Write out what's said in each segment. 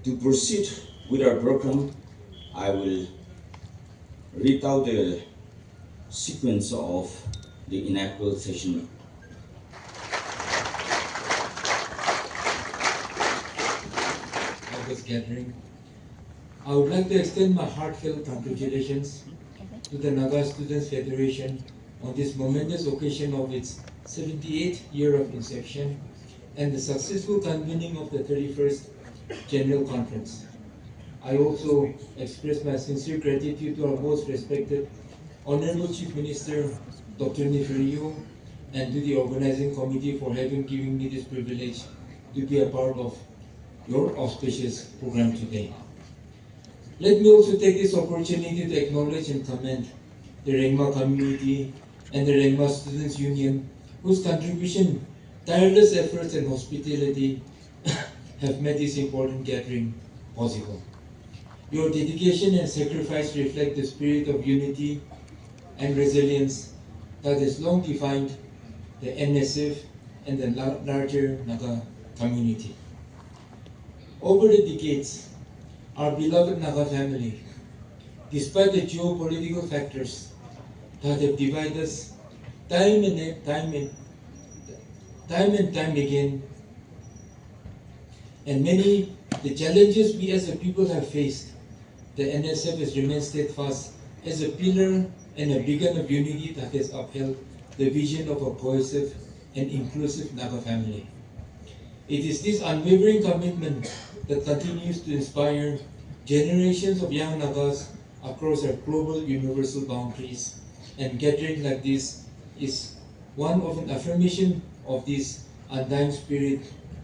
To proceed with our program, I will read out the sequence of the inaugural session. Of this gathering, I would like to extend my heartfelt congratulations to the Naga Students Federation on this momentous occasion of its 78th year of inception and the successful convening of the 31st General Conference. I also express my sincere gratitude to our most respected Honorable Chief Minister, Dr. Nifrio, and to the organizing committee for having given me this privilege to be a part of your auspicious program today. Let me also take this opportunity to acknowledge and commend the Rengma community and the Rengma Students Union, whose contribution, tireless efforts and hospitality have made this important gathering possible. Your dedication and sacrifice reflect the spirit of unity and resilience that has long defined the NSF and the larger Naga community. Over the decades, our beloved Naga family, despite the geopolitical factors that have divided us time and time again, and many the challenges we as a people have faced, the NSF has remained steadfast as a pillar and a beacon of unity that has upheld the vision of a cohesive and inclusive Naga family. It is this unwavering commitment that continues to inspire generations of young Nagas across our global universal boundaries, and gathering like this is one of an affirmation of this undying spirit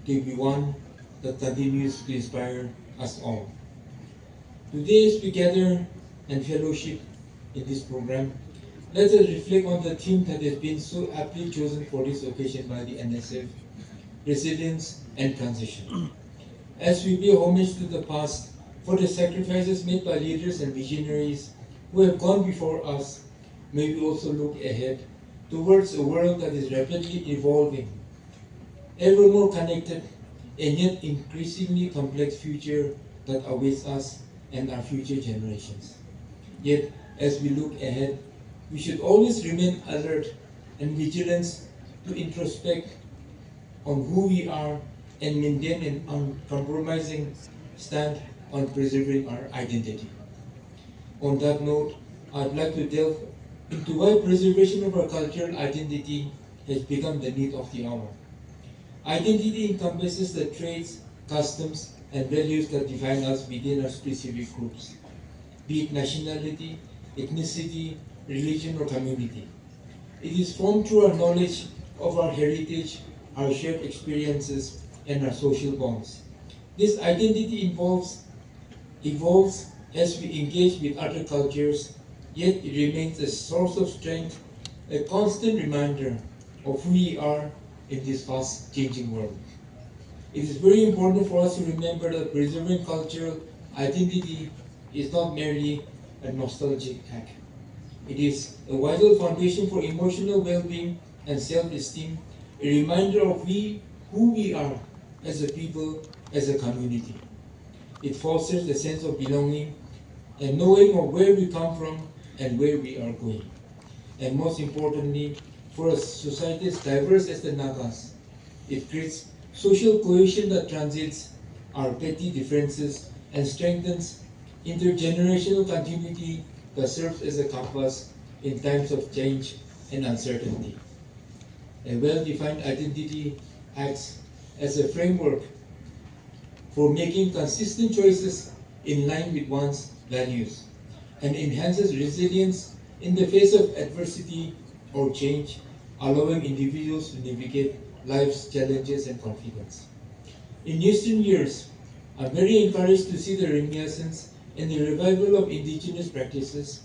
to be one that continues to inspire us all. Today, as we gather and fellowship in this program, let us reflect on the theme that has been so aptly chosen for this occasion by the NSF, resilience and transition. As we pay homage to the past for the sacrifices made by leaders and visionaries who have gone before us, may we also look ahead towards a world that is rapidly evolving, ever more connected, and yet increasingly complex future that awaits us and our future generations. Yet, as we look ahead, we should always remain alert and vigilant to introspect on who we are and maintain an uncompromising stand on preserving our identity. On that note, I'd like to delve into why preservation of our cultural identity has become the need of the hour. Identity encompasses the traits, customs, and values that define us within our specific groups, be it nationality, ethnicity, religion, or community. It is formed through our knowledge of our heritage, our shared experiences, and our social bonds. This identity evolves as we engage with other cultures, yet it remains a source of strength, a constant reminder of who we are in this fast-changing world. It is very important for us to remember that preserving cultural identity is not merely a nostalgic act. It is a vital foundation for emotional well-being and self-esteem, a reminder of who we are as a people, as a community. It fosters a sense of belonging and knowing of where we come from and where we are going. And most importantly, for a society as diverse as the Nagas, it creates social cohesion that transcends our petty differences and strengthens intergenerational continuity that serves as a compass in times of change and uncertainty. A well-defined identity acts as a framework for making consistent choices in line with one's values and enhances resilience in the face of adversity or change, allowing individuals to navigate life's challenges and confidence. In recent years, I'm very encouraged to see the renaissance and the revival of indigenous practices,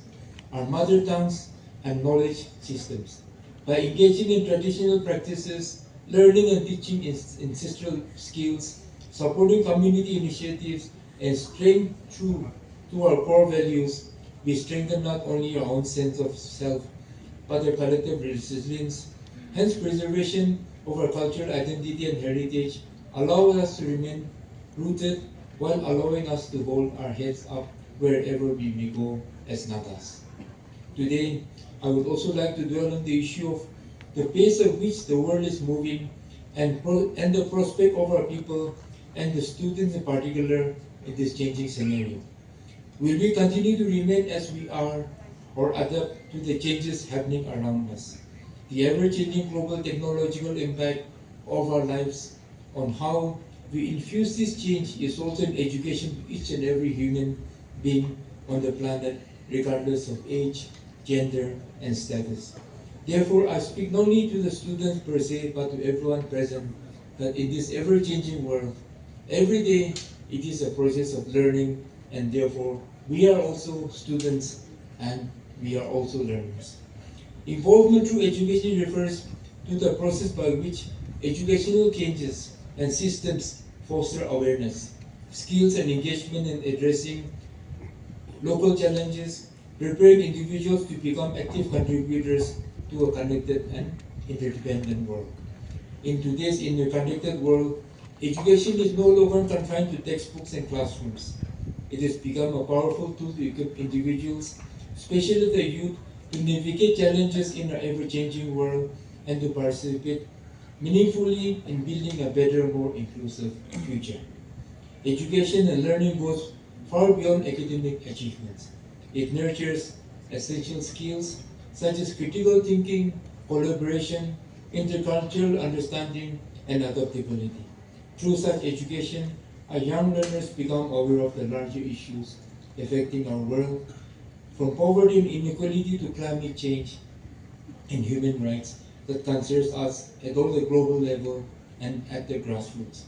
our mother tongues, and knowledge systems. By engaging in traditional practices, learning and teaching ancestral skills, supporting community initiatives, and staying true to our core values, we strengthen not only our own sense of self, but our collective resilience. Hence, preservation of our cultural identity and heritage allows us to remain rooted while allowing us to hold our heads up wherever we may go as Nagas. Today, I would also like to dwell on the issue of the pace at which the world is moving and the prospect of our people and the students in particular in this changing scenario. Will we continue to remain as we are or adapt to the changes happening around us? The ever-changing global technological impact of our lives on how we infuse this change is also an education to each and every human being on the planet, regardless of age, gender, and status. Therefore, I speak not only to the students per se, but to everyone present, that in this ever-changing world, every day it is a process of learning, and therefore we are also students and we are also learners. Involvement through education refers to the process by which educational changes and systems foster awareness, skills, and engagement in addressing local challenges, preparing individuals to become active contributors to a connected and interdependent world. In today's interconnected world, education is no longer confined to textbooks and classrooms. It has become a powerful tool to equip individuals, especially the youth, to navigate challenges in our ever-changing world and to participate meaningfully in building a better, more inclusive future. Education and learning goes far beyond academic achievements. It nurtures essential skills such as critical thinking, collaboration, intercultural understanding, and adaptability. Through such education, our young learners become aware of the larger issues affecting our world, from poverty and inequality to climate change and human rights that concerns us at all the global level and at the grassroots.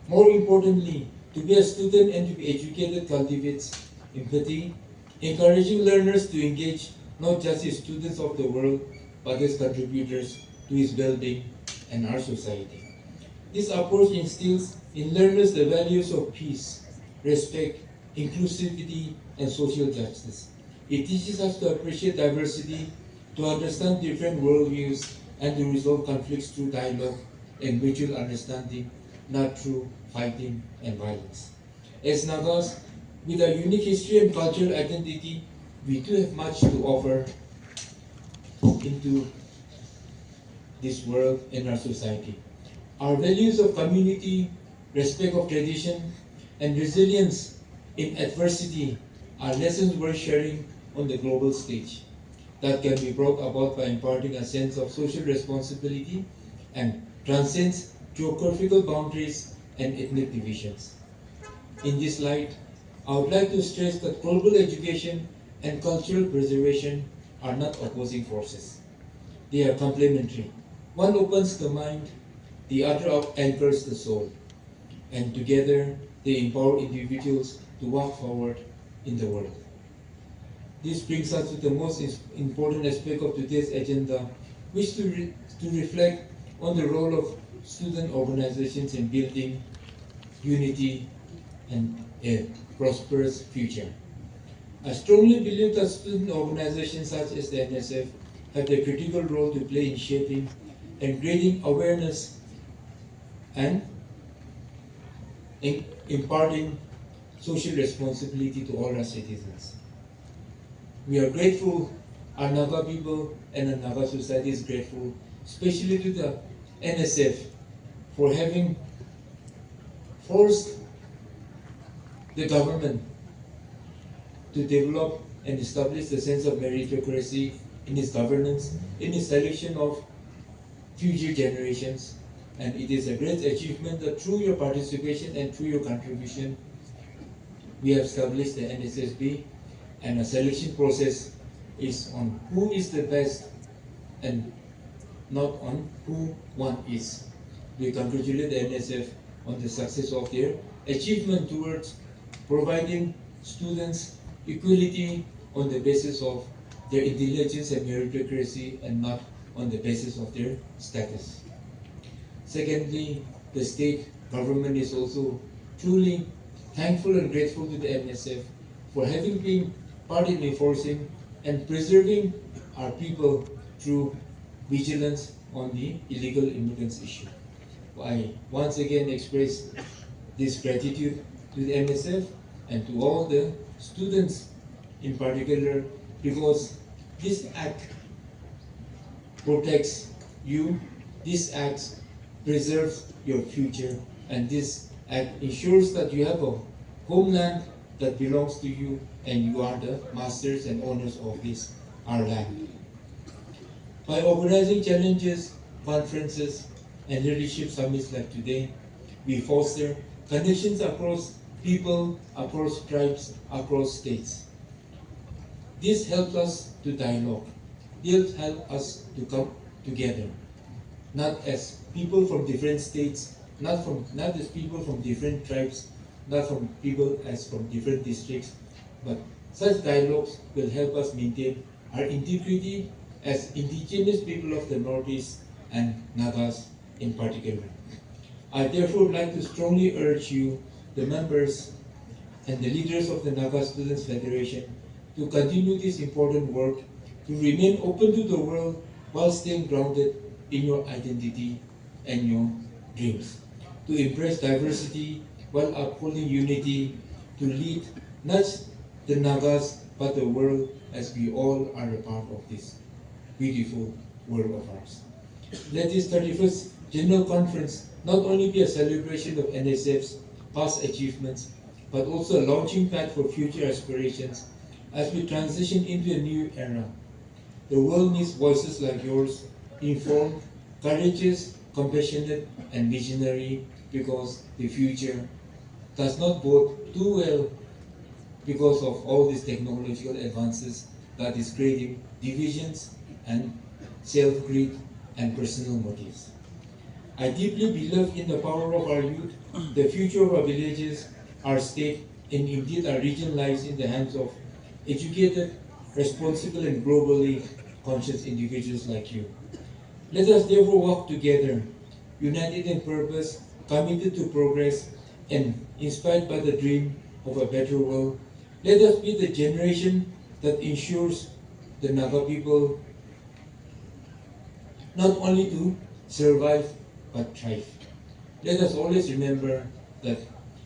More importantly, to be a student and to be educated cultivates empathy, encouraging learners to engage not just as students of the world, but as contributors to its well-being and our society. This approach instills in learners the values of peace, respect, inclusivity, and social justice. It teaches us to appreciate diversity, to understand different worldviews, and to resolve conflicts through dialogue and mutual understanding, not through fighting and violence. As Nagas, with our unique history and cultural identity, we do have much to offer into this world and our society. Our values of community, respect of tradition, and resilience in adversity are lessons worth sharing on the global stage that can be brought about by imparting a sense of social responsibility and transcends geographical boundaries and ethnic divisions. In this light, I would like to stress that global education and cultural preservation are not opposing forces. They are complementary. One opens the mind, the other anchors the soul, and together they empower individuals to walk forward in the world. This brings us to the most important aspect of today's agenda, which to reflect on the role of student organizations in building unity and a prosperous future. I strongly believe that student organizations such as the NSF have a critical role to play in shaping and creating awareness and in imparting social responsibility to all our citizens. We are grateful, our Naga people and the Naga society is grateful, especially to the NSF for having forced the government to develop and establish the sense of meritocracy in its governance, in its selection of future generations. And it is a great achievement that through your participation and through your contribution, we have established the NSSB, and a selection process is on who is the best and not on who one is. We congratulate the NSF on the success of their achievement towards providing students equality on the basis of their intelligence and meritocracy and not on the basis of their status. Secondly, the state government is also truly thankful and grateful to the NSF for having been part in enforcing and preserving our people through vigilance on the illegal immigrants issue. I once again express this gratitude to the NSF and to all the students in particular, because this act protects you, this act preserves your future, and this act ensures that you have a homeland that belongs to you and you are the masters and owners of this, our land. By organizing challenges, conferences, and leadership summits like today, we foster connections across people, across tribes, across states. This helps us to dialogue. This helps us to come together, not as people from different states, not as people from different tribes, not from people as from different districts, but such dialogues will help us maintain our integrity as indigenous people of the Northeast and Nagas in particular. I therefore would like to strongly urge you, the members and the leaders of the Naga Students Federation, to continue this important work, to remain open to the world while staying grounded in your identity and your dreams, to embrace diversity while upholding unity, to lead not the Nagas but the world, as we all are a part of this beautiful world of ours. Let this 31st General Conference not only be a celebration of NSF's past achievements, but also a launching pad for future aspirations as we transition into a new era. The world needs voices like yours, informed, courageous, compassionate, and visionary, because the future does not bode too well because of all these technological advances that is creating divisions and self-greed and personal motives. I deeply believe in the power of our youth. The future of our villages, our state, and indeed our region lies in the hands of educated, responsible, and globally conscious individuals like you. Let us therefore walk together, united in purpose, committed to progress, and inspired by the dream of a better world. Let us be the generation that ensures the Naga people not only to survive but thrive. Let us always remember that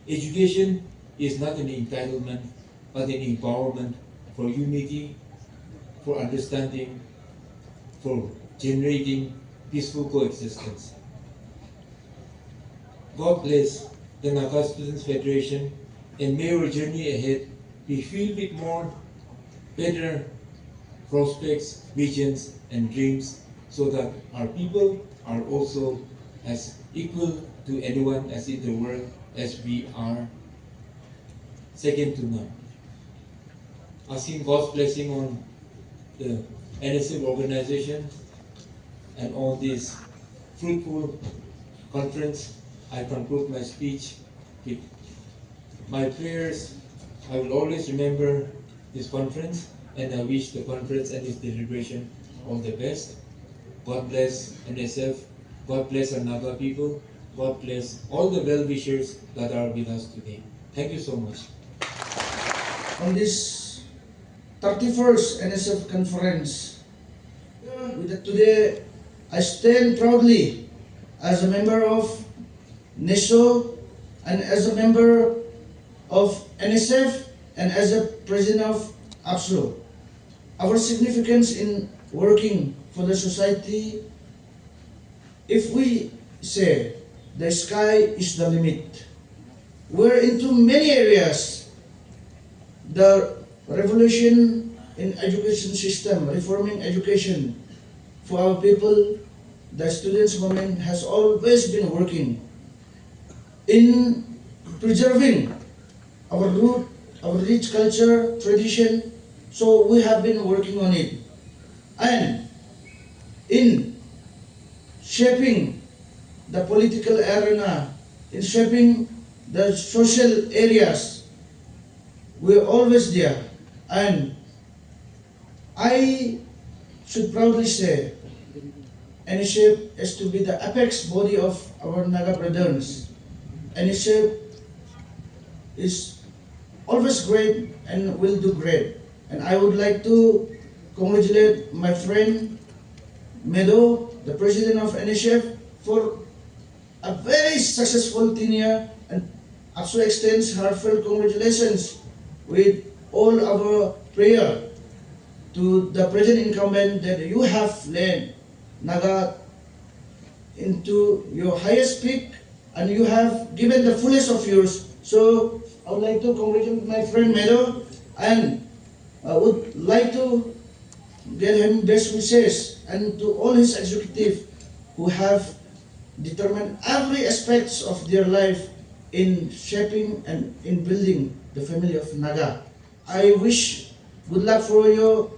education is not an entitlement but an empowerment for unity, for understanding, for generating peaceful coexistence. God bless the Naga Students Federation, and may our journey ahead be filled with more better prospects, visions, and dreams, so that our people are also as equal to anyone as in the world as we are, second to none. Asking God's blessing on the NSF organization and on this fruitful conference, I conclude my speech with my prayers. I will always remember this conference, and I wish the conference and its deliberation all the best. God bless NSF. God bless our Naga people. God bless all the well-wishers that are with us today. Thank you so much. On this 31st NSF conference, today I stand proudly as a member of NESO and as a member of NSF and as a president of AAPSU. Our significance in working for the society, if we say the sky is the limit, we're into many areas. The revolution in education system, reforming education for our people, the students' movement has always been working in preserving our root, our rich culture, tradition. So we have been working on it. And in shaping the political arena, in shaping the social areas, we're always there. And I should proudly say, NSF is to be the apex body of our Naga brothers. NSF is always great and will do great. And I would like to congratulate my friend Medo, the president of NSF, for a very successful tenure and AAPSU extends heartfelt congratulations with all our prayer to the present incumbent that you have led Naga into your highest peak and you have given the fullest of yours. So I would like to congratulate my friend Medo and I would like to give him best wishes and to all his executive who have determined every aspects of their life in shaping and in building the family of Naga. I wish good luck for your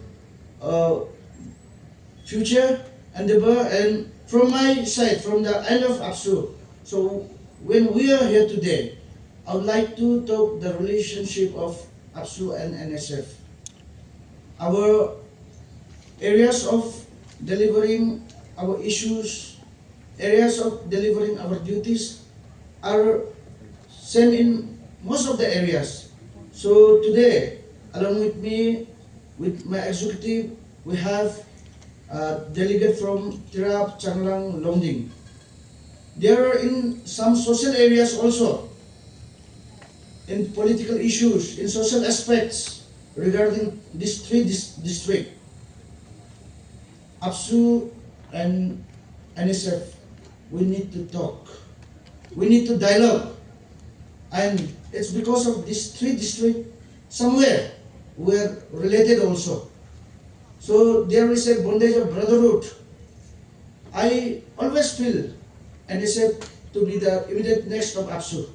future endeavor, and from my side, from the end of AAPSU, so when we are here today, I would like to talk the relationship of AAPSU and NSF. Our areas of delivering our issues, areas of delivering our duties are same in most of the areas. So today, along with me, with my executive, we have a delegate from Troupe, Anglong, Longding. There are in some social areas also, in political issues, in social aspects regarding these three districts. AAPSU and NSF, we need to talk. We need to dialogue. And it's because of these three districts, somewhere we're related also. So there is a bondage of brotherhood. I always feel NSF to be the immediate next of AAPSU.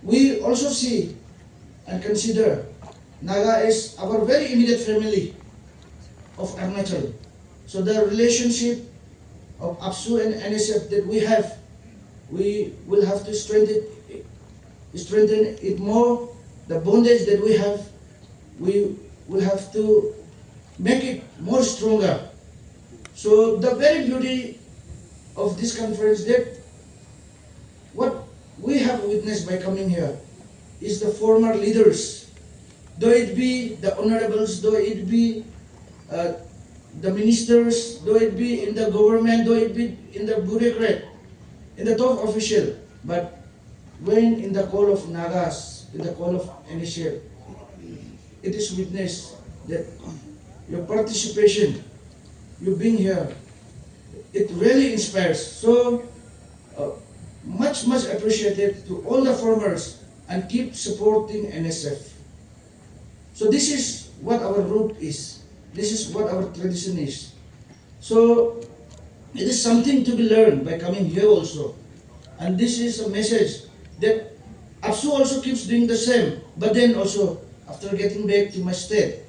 We also see and consider Naga is our very immediate family of Arunachal. So the relationship of AAPSU and NSF that we have, we will have to strengthen it more. The bondage that we have, we will have to make it more stronger. So the very beauty of this conference, that what we have witnessed by coming here is the former leaders, though it be the honorables, though it be the ministers, though it be in the government, though it be in the bureaucrat, in the top official, but when in the call of Nagas, in the call of NSF, it is witnessed that your participation, you being here, it really inspires. So much appreciated to all the farmers and keep supporting NSF. So this is what our root is. This is what our tradition is. So it is something to be learned by coming here also. And this is a message that AAPSU also keeps doing the same. But then also, after getting back to my state,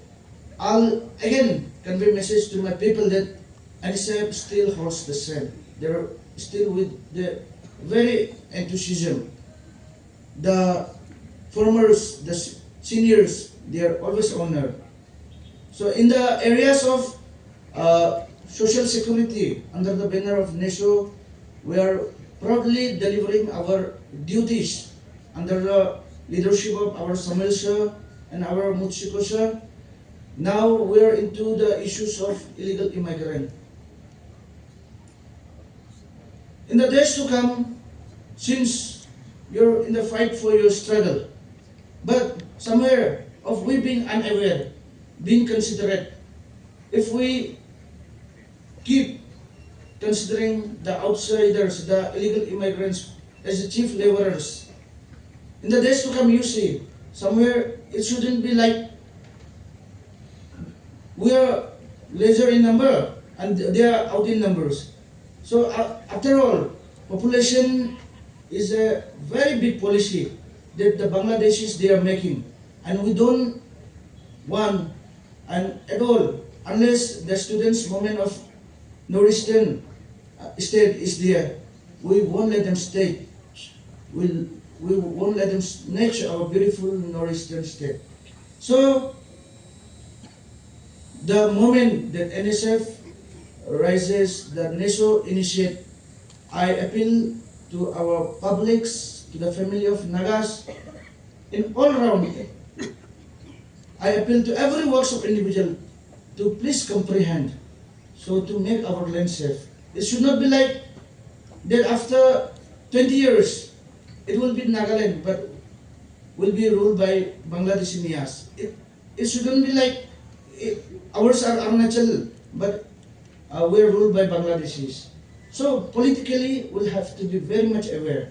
I'll again convey a message to my people that NSF still holds the same. They're still with the very enthusiasm. The farmers, the seniors, they are always honored. So in the areas of social security, under the banner of NESO, we are proudly delivering our duties under the leadership of our Samuel and our Mutsiko sir. Now we are into the issues of illegal immigrant. In the days to come, since you're in the fight for your struggle, but somewhere of we being unaware, being considerate, if we keep considering the outsiders, the illegal immigrants as the chief laborers, in the days to come you see, somewhere it shouldn't be like we are lesser in number and they are out in numbers. So after all, population is a very big policy that the Bangladeshis they are making, and we don't want and at all unless the students' moment of no return state is there, we won't let them stay. We won't let them snatch our beautiful northeastern state. So the moment that NSF rises, the NESO initiate, I appeal to our publics, to the family of Nagas, in all round. I appeal to every works of individual to please comprehend, so to make our land safe. It should not be like that after 20 years, it will be Nagaland, but will be ruled by Bangladeshi Nias. It shouldn't be like ours are Arunachal, but we're ruled by Bangladeshis. So politically, we'll have to be very much aware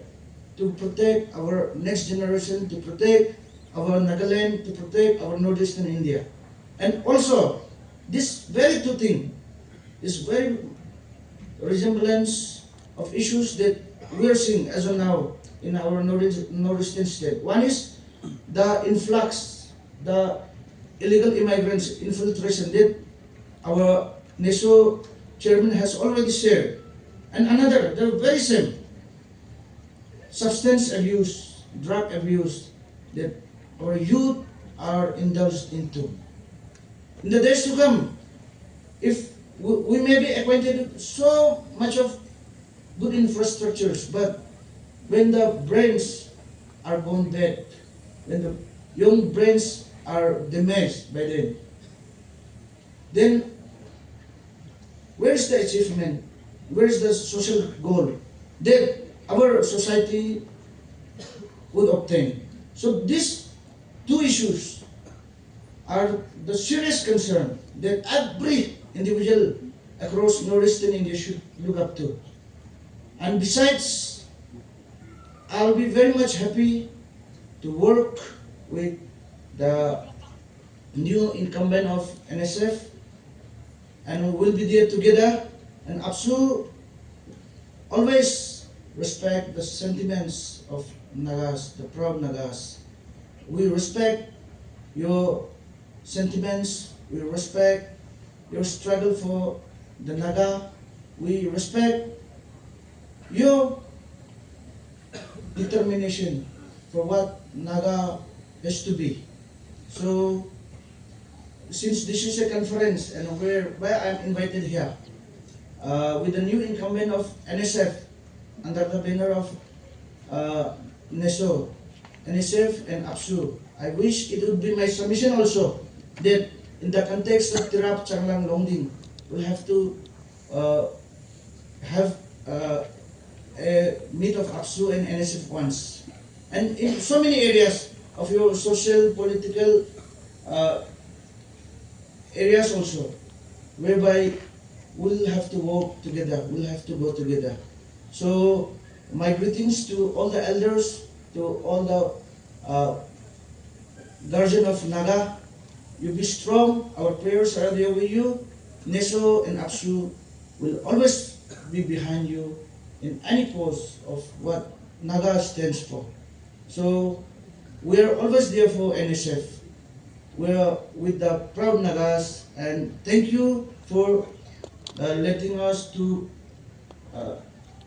to protect our next generation, to protect our Nagaland, to protect our northeastern India. And also, this very two thing is very resemblance of issues that we are seeing as of now in our northeastern state. One is the influx, the illegal immigrants infiltration that our NESO chairman has already shared. And another, the very same, substance abuse, drug abuse that our youth are indulged into. In the days to come, if we may be acquainted with so much of good infrastructures, but when the brains are gone bad, when the young brains are damaged by them, then where is the achievement? Where is the social goal that our society would obtain? So these two issues are the serious concern that every individual across northeastern India should look up to. And besides, I'll be very much happy to work with the new incumbent of NSF, and we'll be there together. And AAPSU always respect the sentiments of Nagas, the proud Nagas. We respect your sentiments, we respect your struggle for the Naga, we respect your determination for what Naga has to be. So, since this is a conference and where I'm invited here, with the new incumbent of NSF under the banner of NESO, NSF and AAPSU, I wish it would be my submission also that in the context of Tirap Changlang Longding, we'll have to have a meet of AAPSU and NSF once. And in so many areas of your social, political areas also, whereby we'll have to work together, we'll have to go together. So my greetings to all the elders, to all the guardian of Naga. You be strong, our prayers are there with you. NESO and AAPSU will always be behind you in any cause of what Naga stands for. So we are always there for NSF. We are with the proud Nagas, and thank you for letting us to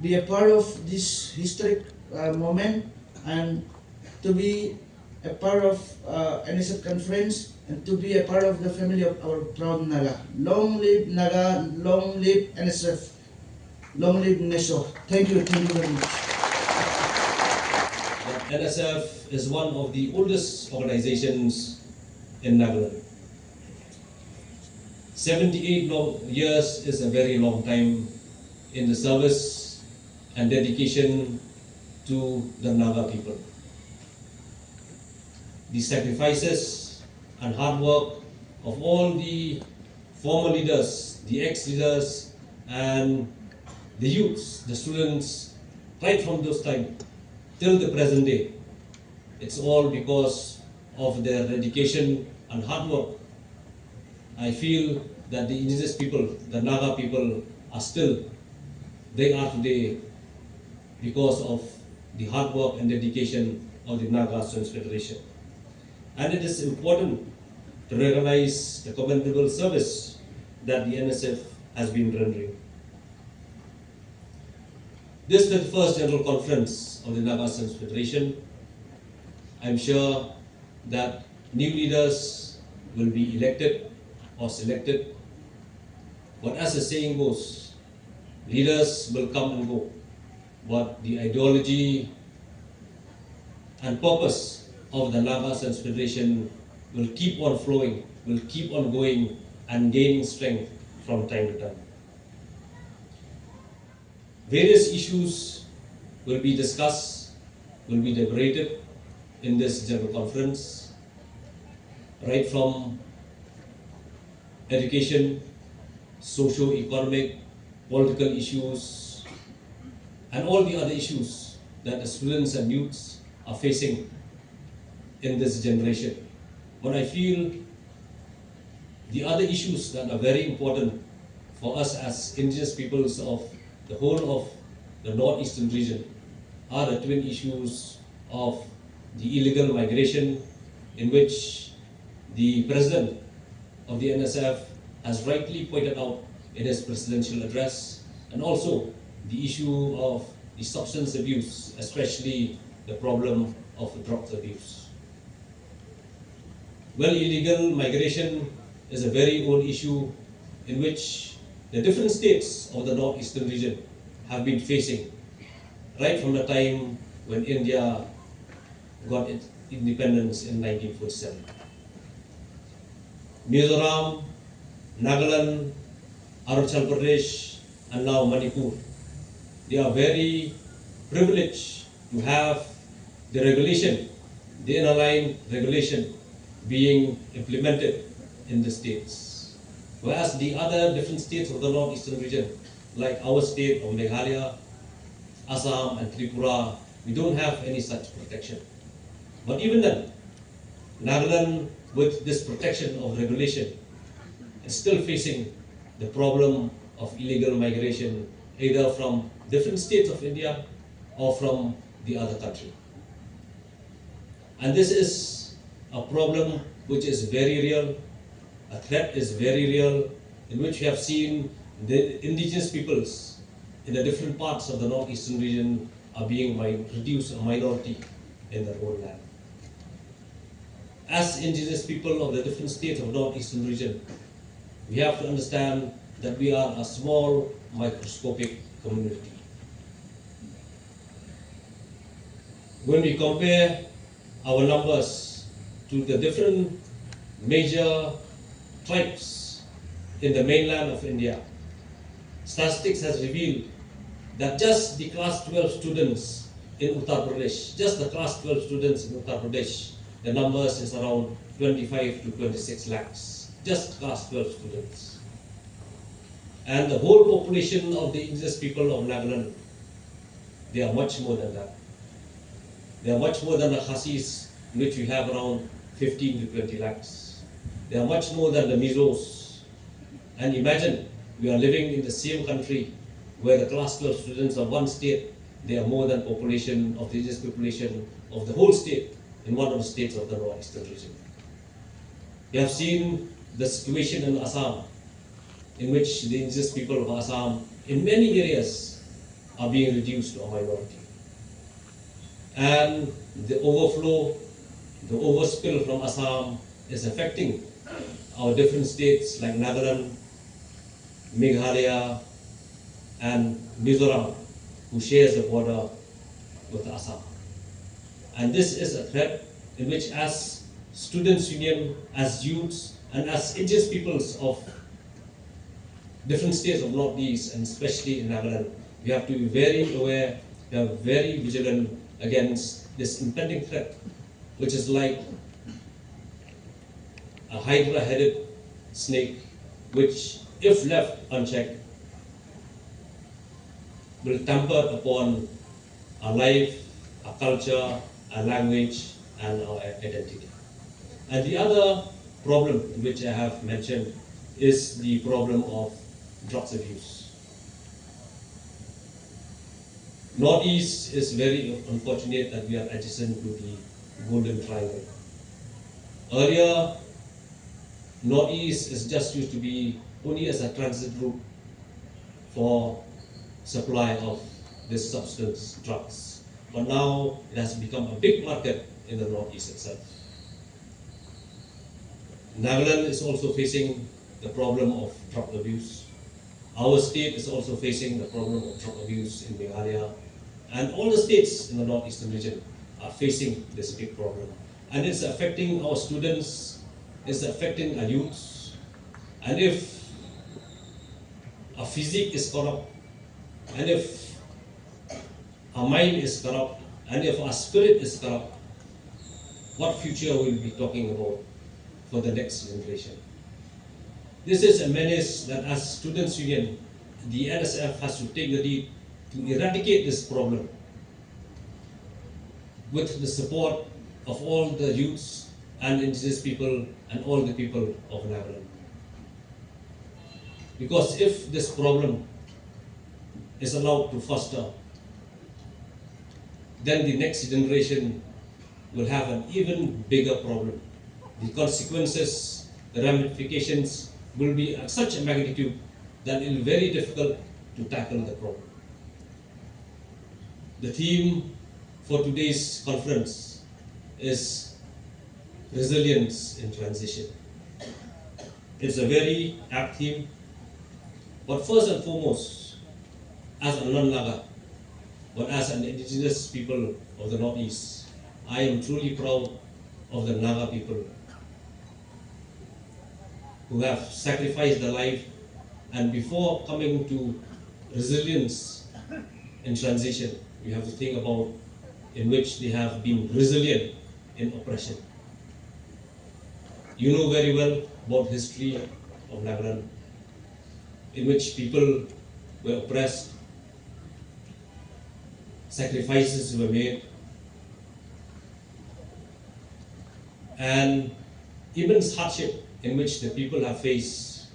be a part of this historic moment and to be a part of NSF conference and to be a part of the family of our proud Naga. Long live Naga, long live NSF, long live NESO. Thank you very much. NSF is one of the oldest organizations in Nagaland. 78 years is a very long time in the service and dedication to the Naga people. The sacrifices and hard work of all the former leaders, the ex-leaders, and the youths, the students, right from those times till the present day. It's all because of their dedication and hard work. I feel that the indigenous people, the Naga people, they are today because of the hard work and dedication of the Naga Students Federation. And it is important to recognize the commendable service that the NSF has been rendering. This 31st General Conference of the Naga Students Federation, I'm sure that new leaders will be elected or selected. But as the saying goes, leaders will come and go, but the ideology and purpose of the Naga Students Federation will keep on flowing, will keep on going and gaining strength from time to time. Various issues will be discussed will be deliberated in this general conference, right from education, socio-economic, political issues, and all the other issues that the students and youths are facing in this generation. But I feel the other issues that are very important for us as indigenous peoples of the whole of the northeastern region are the twin issues of the illegal migration, in which the president of the NSF has rightly pointed out in his presidential address, and also the issue of the substance abuse, especially the problem of drugs abuse. Well, illegal migration is a very old issue in which the different states of the northeastern region have been facing right from the time when India got its independence in 1947. Mizoram, Nagaland, Arunachal Pradesh, and now Manipur. They are very privileged to have the regulation, the inline regulation being implemented in the states. Whereas the other different states of the northeastern region, like our state of Meghalaya, Assam and Tripura, we don't have any such protection. But even then, Nagaland, with this protection of regulation, is still facing the problem of illegal migration, either from different states of India or from the other country. And this is a problem which is very real, a threat is very real, in which we have seen the indigenous peoples in the different parts of the northeastern region are being reduced a minority in their own land. As indigenous people of the different states of the northeastern region, we have to understand that we are a small microscopic community. When we compare our numbers to the different major tribes in the mainland of India, statistics has revealed that just the class 12 students in Uttar Pradesh, just the class 12 students in Uttar Pradesh, the numbers is around 25 to 26 lakhs, just class 12 students. And the whole population of the indigenous people of Nagaland, they are much more than that. They are much more than the Khasis, in which we have around 15 to 20 lakhs. They are much more than the Mizos. And imagine, we are living in the same country where the class 12 students of one state, they are more than population of the indigenous population of the whole state in one of the states of the northeastern region. We have seen the situation in Assam, in which the indigenous people of Assam, in many areas, are being reduced to a minority. And the overflow, the overspill from Assam is affecting our different states like Nagaland, Meghalaya, and Mizoram, who shares the border with Assam. And this is a threat in which, as students' union, as youths, and as indigenous peoples of different states of Northeast, and especially in Nagaland, we have to be very aware, we are very vigilant against this impending threat, which is like a hydra-headed snake, which, if left unchecked, will trample upon our life, our culture, our language, and our identity. And the other problem which I have mentioned is the problem of drugs abuse. Northeast is very unfortunate that we are adjacent to the Golden Triangle. Earlier, Northeast is just used to be only as a transit route for supply of this substance, drugs. But now it has become a big market in the Northeast itself. Nagaland is also facing the problem of drug abuse. Our state is also facing the problem of drug abuse in Meghalaya. And all the states in the northeastern region are facing this big problem. And it's affecting our students, it's affecting our youths. And if our physique is corrupt, and if our mind is corrupt, And if our spirit is corrupt, what future will we be talking about for the next generation? This is a menace that as Students' Union, the NSF has to take the lead to eradicate this problem with the support of all the youths and indigenous people and all the people of Nagaland. Because if this problem is allowed to foster, then the next generation will have an even bigger problem. The consequences, the ramifications will be at such a magnitude that it will be very difficult to tackle the problem. The theme for today's conference is resilience in transition. It's a very apt theme, but first and foremost, as a non-Naga, but as an indigenous people of the Northeast, I am truly proud of the Naga people who have sacrificed their life, and before coming to resilience in transition, we have to think about in which they have been resilient in oppression. You know very well about history of Nagaland, in which people were oppressed, sacrifices were made, and immense hardship in which the people have faced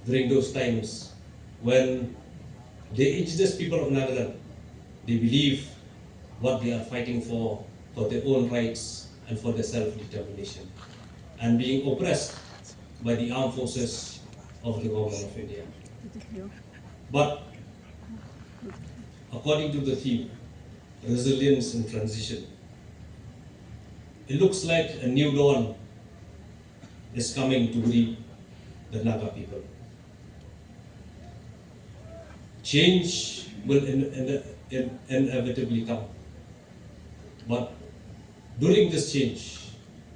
during those times when the indigenous people of Nagaland, they believe what they are fighting for their own rights and for their self-determination, and being oppressed by the armed forces of the government of India. But according to the theme, resilience in transition, it looks like a new dawn is coming to greet the Naga people. Change will inevitably come. But during this change,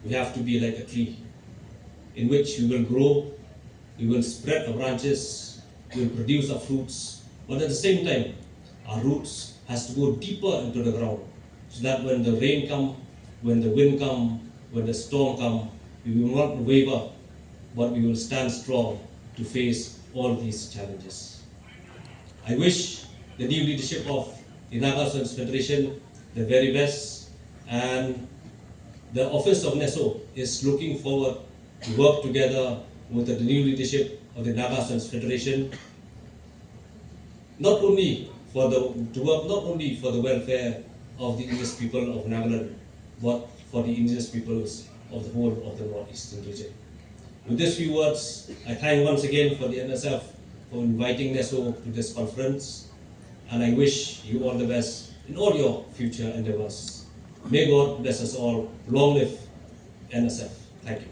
we have to be like a tree in which we will grow, we will spread our branches, we will produce our fruits, but at the same time, our roots has to go deeper into the ground so that when the rain comes, when the wind comes, when the storm comes, we will not waver, but we will stand strong to face all these challenges. I wish the new leadership of the Naga Students Federation the very best, and the office of NESO is looking forward to work together with the new leadership of the Naga Students Federation, to work not only for the welfare of the indigenous people of Nagaland, but for the indigenous peoples of the whole of the northeastern region. With these few words, I thank once again for the NSF for inviting NESO to this conference, and I wish you all the best in all your future endeavors. May God bless us all. Long live NSF. Thank you.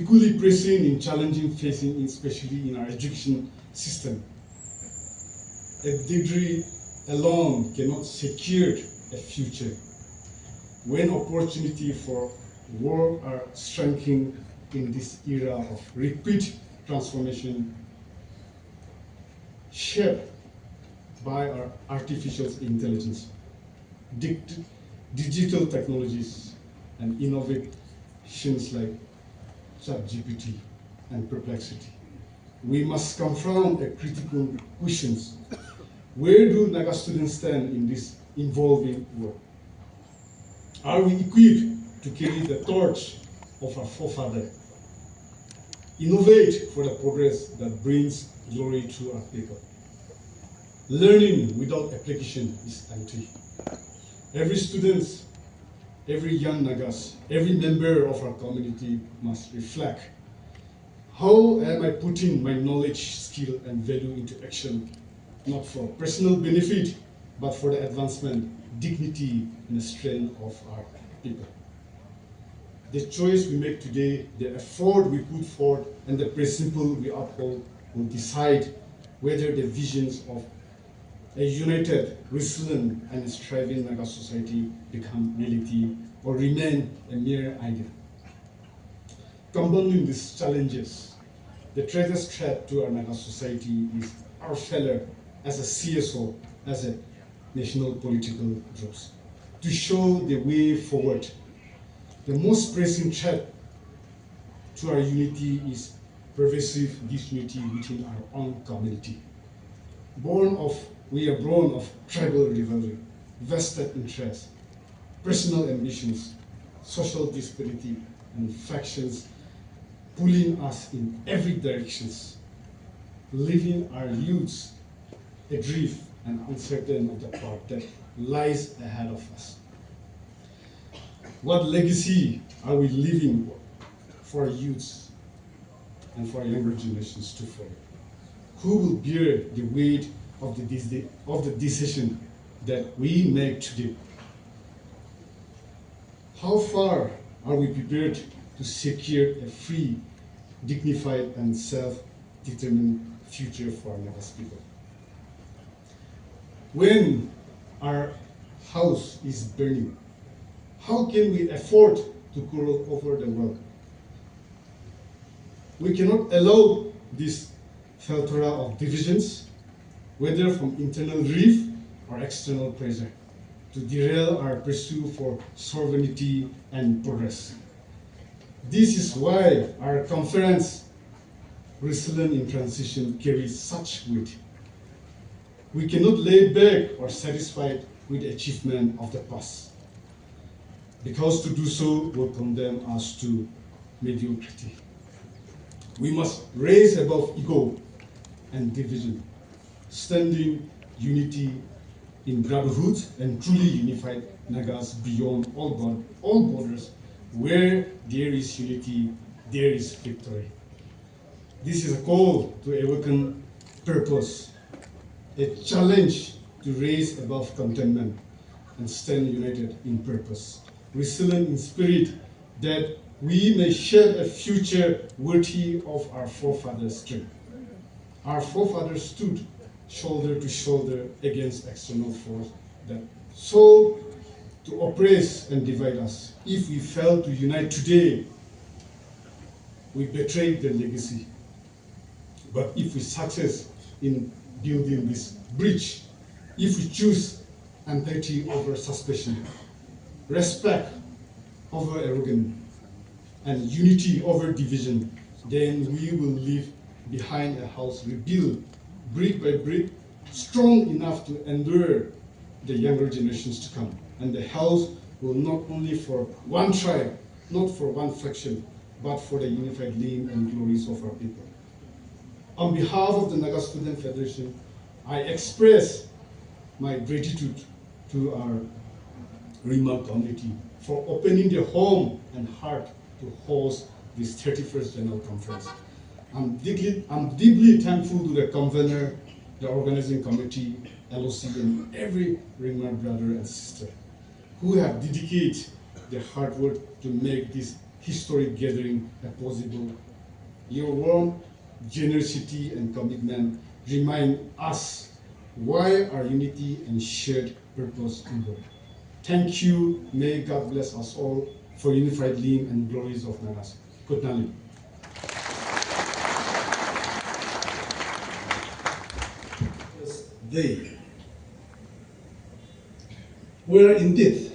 equally pressing in challenging facing, especially in our education system. A degree alone cannot secure a future. When opportunity for work are shrinking in this era of rapid transformation shaped by our artificial intelligence, digital technologies, and innovations like ChatGPT and Perplexity, we must confront a critical question. Where do Naga students stand in this evolving world? Are we equipped to carry the torch of our forefathers? Innovate for the progress that brings glory to our people. Learning without application is empty. Every student, every young Nagas, every member of our community must reflect, how am I putting my knowledge, skill, and value into action, not for personal benefit, but for the advancement, dignity, and the strength of our people. The choice we make today, the effort we put forth, and the principle we uphold will decide whether the visions of a united, resilient, and striving Naga society become reality or remain a mere idea. Combining these challenges, the greatest threat to our Naga society is our failure as a CSO, as a national political groups, to show the way forward. The most pressing threat to our unity is pervasive disunity within our own community. We are born of tribal rivalry, vested interests, personal ambitions, social disparity, and factions pulling us in every direction, leaving our youths adrift and uncertain of the path that lies ahead of us. What legacy are we leaving for our youths and for our younger generations to follow? Who will bear the weight of the decision that we make today? How far are we prepared to secure a free, dignified, and self-determined future for our Naga people? When our house is burning, how can we afford to quarrel over the world? We cannot allow this plethora of divisions, whether from internal grief or external pressure, to derail our pursuit for sovereignty and progress. This is why our conference, Resilient in Transition, carries such weight. We cannot lay back or satisfied with the achievement of the past, because to do so will condemn us to mediocrity. We must raise above ego and division, standing unity in brotherhood and truly unified Nagas beyond all borders. Where there is unity, there is victory. This is a call to awaken purpose, a challenge to raise above contentment and stand united in purpose, resilient in spirit, that we may share a future worthy of our forefathers' strength. Our forefathers stood shoulder to shoulder against external force that sought to oppress and divide us. If we fail to unite today, we betray the legacy. But if we succeed in building this bridge, if we choose empathy over suspicion, respect over arrogance, and unity over division, then we will leave behind a house rebuilt brick by brick, strong enough to endure the younger generations to come. And the house will not only for one tribe, not for one faction, but for the unified name and glories of our people. On behalf of the Naga Students Federation, I express my gratitude to our Rengma community for opening their home and heart to host this 31st General Conference. I'm deeply thankful to the Convenor, the organizing committee, LOC, and every Rengma brother and sister who have dedicated their hard work to make this historic gathering possible. Your warmth, generosity, and commitment remind us why our unity and shared purpose endure. Thank you. May God bless us all for unified limb and glories of Nagas. Good night. They were indeed.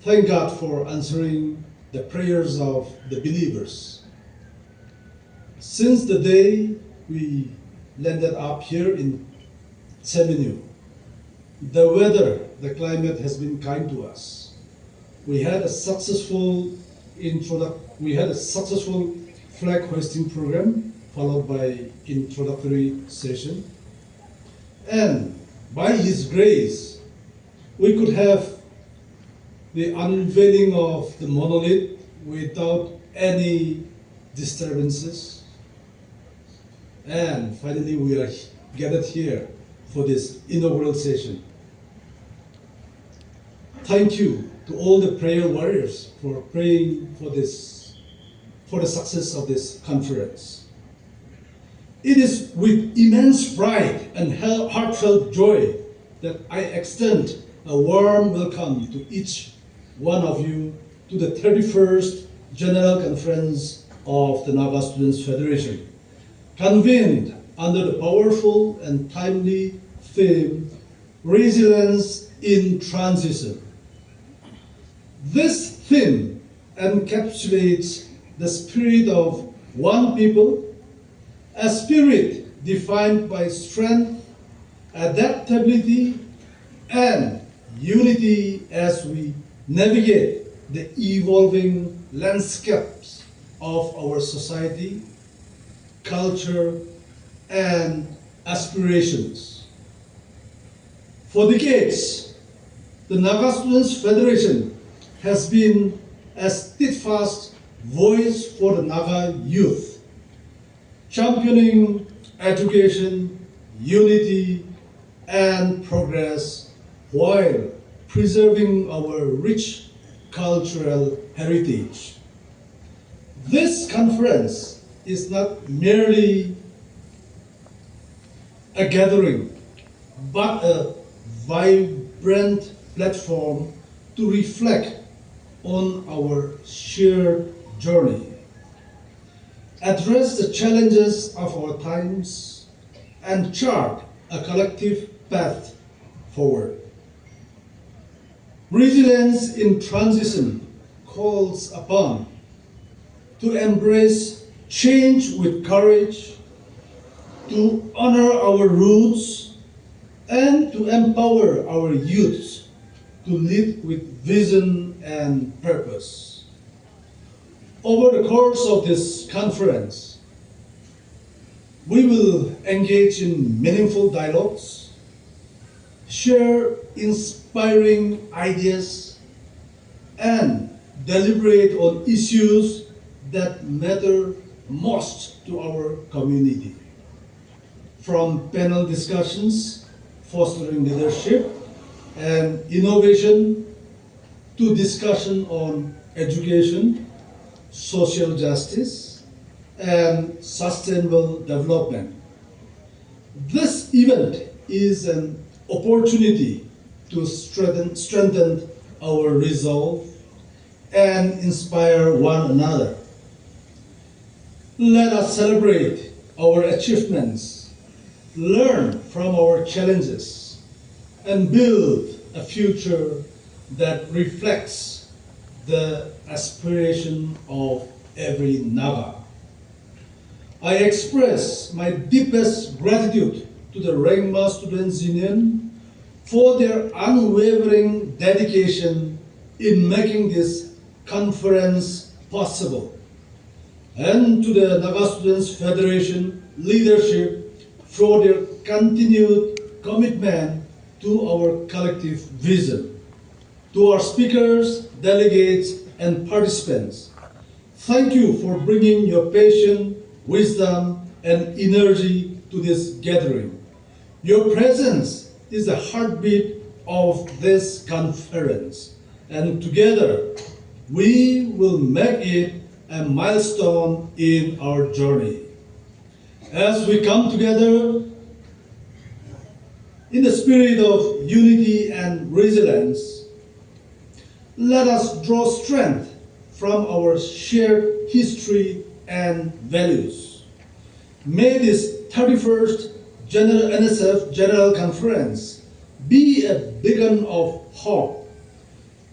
Thank God for answering the prayers of the believers. Since the day we landed up here in Tseminyu, the weather, the climate has been kind to us. We had a successful flag hoisting program followed by introductory session. And by His grace, we could have the unveiling of the monolith without any disturbances. And finally, we are gathered here for this inaugural session. Thank you to all the prayer warriors for praying for the success of this conference. It is with immense pride and heartfelt joy that I extend a warm welcome to each one of you to the 31st General Conference of the Naga Students Federation, convened under the powerful and timely theme, Resilience in Transition. This theme encapsulates the spirit of one people, a spirit defined by strength, adaptability, and unity as we navigate the evolving landscapes of our society, culture, and aspirations. For decades, the Naga Students Federation has been a steadfast voice for the Naga youth, championing education, unity, and progress while preserving our rich cultural heritage. This conference is not merely a gathering, but a vibrant platform to reflect on our shared journey, address the challenges of our times, and chart a collective path forward. Resilience in Transition calls upon to embrace change with courage, to honor our roots, and to empower our youth to lead with vision and purpose. Over the course of this conference, we will engage in meaningful dialogues, share inspiring ideas, and deliberate on issues that matter most to our community. From panel discussions fostering leadership and innovation to discussion on education, social justice, and sustainable development. This event is an opportunity to strengthen our resolve and inspire one another. Let us celebrate our achievements, learn from our challenges, and build a future that reflects the aspiration of every Naga. I express my deepest gratitude to the Rengma Students Union for their unwavering dedication in making this conference possible, and to the Naga Students Federation leadership for their continued commitment to our collective vision. To our speakers, delegates, and participants, thank you for bringing your passion, wisdom, and energy to this gathering. Your presence is the heartbeat of this conference, and together we will make it a milestone in our journey. As we come together in the spirit of unity and resilience, let us draw strength from our shared history and values. May this 31st NSF General Conference be a beacon of hope,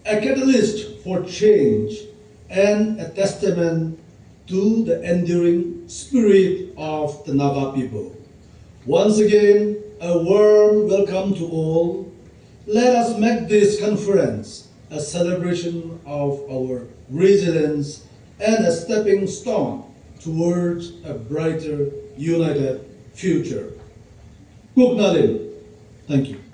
a catalyst for change, and a testament to the enduring spirit of the Naga people. Once again, a warm welcome to all. Let us make this conference a celebration of our resilience and a stepping stone towards a brighter, united future. Thank you.